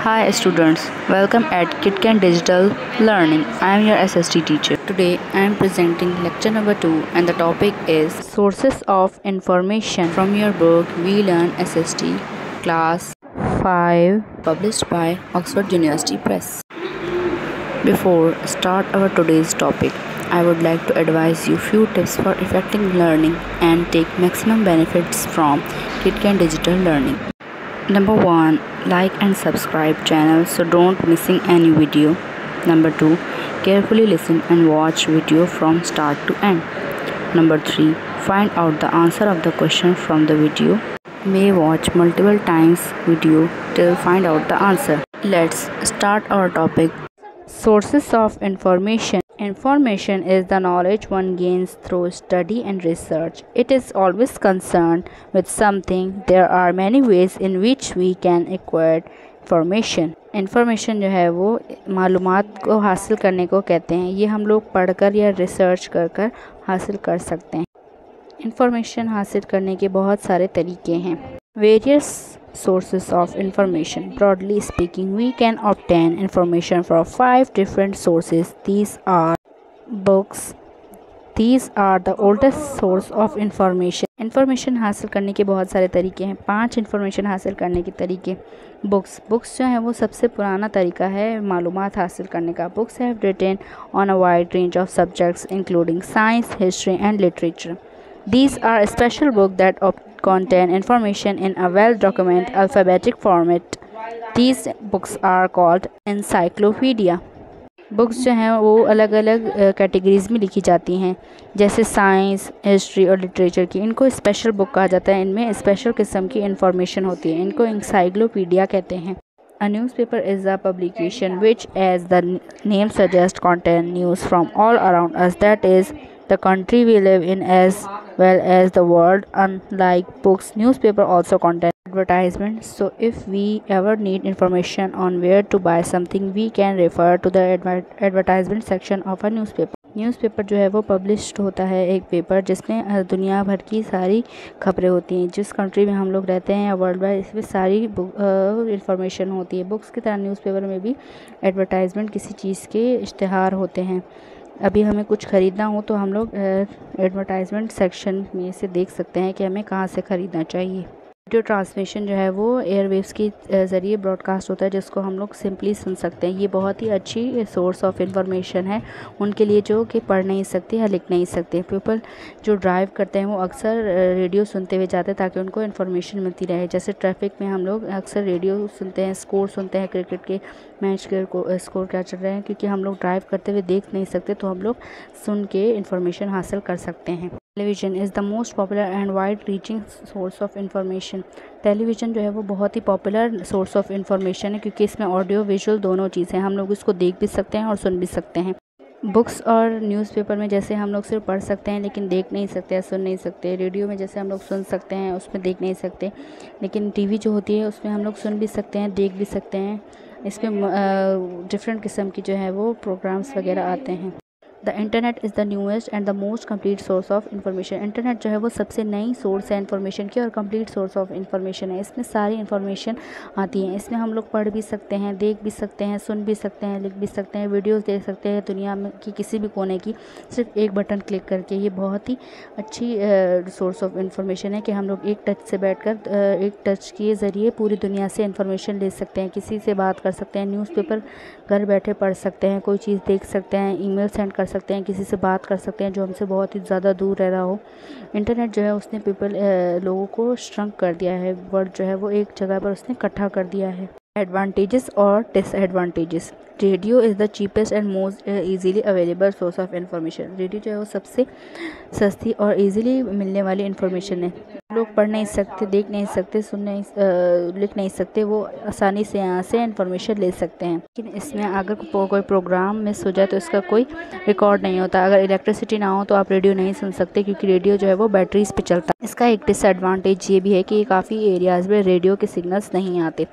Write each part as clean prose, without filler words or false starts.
Hi students, welcome at KitKan Digital Learning. I am your SST teacher. Today I am presenting lecture number 2 and the topic is Sources of Information from your book We Learn SST Class 5 published by Oxford University Press. Before start our today's topic, I would like to advise you few tips for effective learning and take maximum benefits from KitKan Digital Learning. Number 1, like and subscribe channel so don't missing any video. Number 2, carefully listen and watch video from start to end. Number 3, find out the answer of the question from the video. May watch multiple times video till find out the answer. Let's start our topic. Sources of information. Information is the knowledge one gains through study and research. It is always concerned with something. There are many ways in which we can acquire information. Information जो है वो मालूमात को हासिल करने को कहते हैं. ये हम लोग पढ़कर या रिसर्च कर हासिल कर सकते हैं. इंफॉर्मेशन हासिल करने के बहुत सारे तरीके हैं. Various sources of information. Broadly speaking, we can obtain information from 5 different sources. These are books. These are the oldest source of information. Information हासिल करने के बहुत सारे तरीके हैं. 5 इंफॉर्मेशन हासिल करने के तरीके. बुक्स जो है वो सबसे पुराना तरीका है मालूमात हासिल करने का. Books have written on a wide range of subjects including science, history and literature. These are special books that contain information in a well-documented alphabetic format. These books are called encyclopedia. Books जो हैं वो अलग अलग categories में लिखी जाती हैं, जैसे साइंस, हिस्ट्री और लिटरेचर की. इनको स्पेशल बुक कहा जाता है. इनमें स्पेशल किस्म की इंफॉर्मेशन होती है. इनको encyclopedia कहते हैं. A newspaper is a publication which, as the name suggests, contain news from all around us, that is, the country we live in as well as the world. Unlike books, newspaper also contain advertisements. So if we ever need information on where to buy something, we can refer to the advertisement section of a newspaper. Newspaper जो है वो published होता है, एक paper जिसमें दुनिया भर की सारी खबरें होती हैं. जिस कंट्री में हम लोग रहते हैं या वर्ल्ड वाइड, इसमें सारी इंफॉर्मेशन होती है. बुक्स की तरह न्यूज़पेपर में भी एडवर्टाइजमेंट किसी चीज़ के इश्तिहार होते हैं. अभी हमें कुछ ख़रीदना हो तो हम लोग एडवर्टाइजमेंट सेक्शन में से देख सकते हैं कि हमें कहाँ से ख़रीदना चाहिए. वीडियो ट्रांसमिशन जो है वो एयरवेव्स के ज़रिए ब्रॉडकास्ट होता है, जिसको हम लोग सिंपली सुन सकते हैं. ये बहुत ही अच्छी सोर्स ऑफ इंफॉर्मेशन है उनके लिए जो कि पढ़ नहीं सकते या लिख नहीं सकते. पीपल जो ड्राइव करते हैं वो अक्सर रेडियो सुनते हुए जाते हैं ताकि उनको इन्फॉर्मेशन मिलती रहे. जैसे ट्रैफिक में हम लोग अक्सर रेडियो सुनते हैं, स्कोर सुनते हैं, क्रिकेट के मैच के स्कोर क्या चल रहे हैं, क्योंकि हम लोग ड्राइव करते हुए देख नहीं सकते, तो हम लोग सुन के इन्फॉर्मेशन हासिल कर सकते हैं. Television is the most popular and wide reaching source of information. Television जो है वो बहुत ही पॉपुलर सोर्स ऑफ इंफॉर्मेशन है, क्योंकि इसमें ऑडियो विजुअल दोनों चीज़ें, हम लोग इसको देख भी सकते हैं और सुन भी सकते हैं. बुक्स और न्यूज़पेपर में जैसे हम लोग सिर्फ पढ़ सकते हैं लेकिन देख नहीं सकते या सुन नहीं सकते. रेडियो में जैसे हम लोग सुन सकते हैं, उसमें देख नहीं सकते. लेकिन टीवी जो होती है उसमें हम लोग सुन भी सकते हैं, देख भी सकते हैं. इसमें डिफरेंट किस्म की जो है वो प्रोग्राम्स वगैरह आते हैं. The internet is the newest and the most complete source of information. Internet जो है वो सबसे नई सोर्स है इन्फॉर्मेशन की और कंप्लीट सोर्स ऑफ इंफॉर्मेशन है. इसमें सारी इन्फॉर्मेशन आती है. इसमें हम लोग पढ़ भी सकते हैं, देख भी सकते हैं, सुन भी सकते हैं, लिख भी सकते हैं, वीडियोस देख सकते हैं दुनिया में की किसी भी कोने की, सिर्फ एक बटन क्लिक करके. ये बहुत ही अच्छी सोर्स ऑफ इंफॉर्मेशन है कि हम लोग एक टच से बैठकर एक टच के ज़रिए पूरी दुनिया से इंफॉर्मेशन ले सकते हैं, किसी से बात कर सकते हैं. न्यूज़पेपर घर बैठे पढ़ सकते हैं, कोई चीज़ देख सकते हैं, ईमेल सेंड कर सकते हैं, किसी से बात कर सकते हैं जो हमसे बहुत ही ज़्यादा दूर रह रहा हो. इंटरनेट जो है उसने लोगों को श्रंक कर दिया है. वर्ड जो है वो एक जगह पर उसने इकट्ठा कर दिया है. एडवांटेजेस और disadvantages. Radio is the cheapest and most easily available source of information. Radio जो है वो सबसे सस्ती और ईजीली मिलने वाली इंफॉर्मेशन है. लोग पढ़ नहीं सकते, देख नहीं सकते, लिख नहीं सकते, वो आसानी से यहाँ से इंफॉर्मेशन ले सकते हैं. लेकिन इसमें अगर कोई प्रोग्राम मिस हो जाए तो इसका कोई रिकॉर्ड नहीं होता. अगर इलेक्ट्रिसिटी ना हो तो आप रेडियो नहीं सुन सकते, क्योंकि रेडियो जो है वो बैटरीज पे चलता है. इसका एक डिसएडवांटेज ये भी है कि काफ़ी एरियाज़ में रेडियो के सिग्नल्स नहीं आते.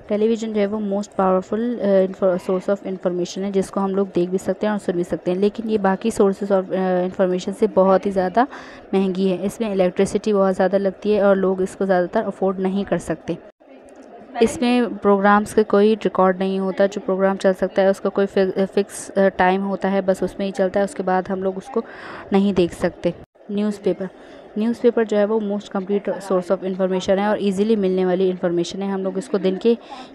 टेलीविज़न जो है वो most powerful source of information है, जिसको हम लोग देख भी सकते हैं और सुन भी सकते हैं. लेकिन ये बाकी सोर्सेज ऑफ इंफॉर्मेशन से बहुत ही ज़्यादा महंगी है. इसमें इलेक्ट्रिसिटी बहुत ज़्यादा लगती है और लोग इसको ज़्यादातर अफोर्ड नहीं कर सकते. इसमें प्रोग्राम्स का कोई रिकॉर्ड नहीं होता। जो प्रोग्राम चल सकता है उसका कोई फिक्स टाइम होता है, बस उसमें ही चलता है, उसके बाद हम लोग उसको नहीं देख सकते। न्यूज़पेपर जो है वो most complete source of information है और इजीली मिलने वाली इन्फॉर्मेशन है। हम लोग इसको दिन के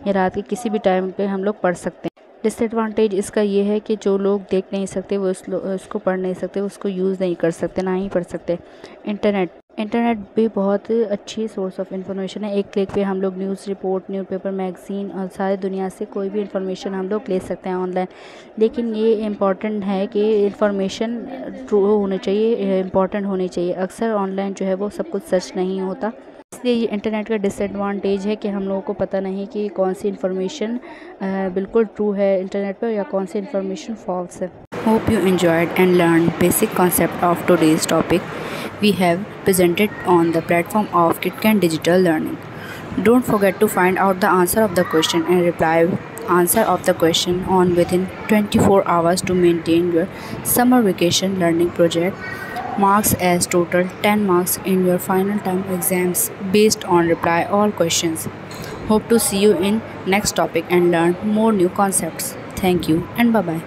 या रात के किसी भी टाइम पे हम लोग पढ़ सकते हैं। डिसएडवांटेज इसका ये है कि जो लोग देख नहीं सकते वो उसको पढ़ नहीं सकते, उसको यूज़ नहीं कर सकते, ना ही पढ़ सकते। इंटरनेट भी बहुत अच्छी सोर्स ऑफ इन्फॉर्मेशन है। एक क्लिक पे हम लोग न्यूज़ रिपोर्ट, न्यूज़पेपर, मैगज़ीन और सारी दुनिया से कोई भी इन्फॉर्मेशन हम लोग ले सकते हैं ऑनलाइन। लेकिन ये इम्पॉर्टेंट है कि इन्फॉर्मेशन ट्रू होनी चाहिए, इम्पॉर्टेंट होनी चाहिए। अक्सर ऑनलाइन जो है वो सब कुछ सच नहीं होता, इसलिए ये इंटरनेट का डिसएडवांटेज है कि हम लोगों को पता नहीं कि कौन सी इन्फॉर्मेशन बिल्कुल ट्रू है इंटरनेट पर या कौन सी इन्फॉर्मेशन फॉल्स है। Hope you enjoyed and learned basic concept of today's topic we have presented on the platform of KitKat Digital Learning. Don't forget to find out the answer of the question and reply answer of the question on within 24 hours to maintain your summer vacation learning project. Marks as total 10 marks in your final term exams based on reply all questions. Hope to see you in next topic and learn more new concepts. Thank you and bye bye.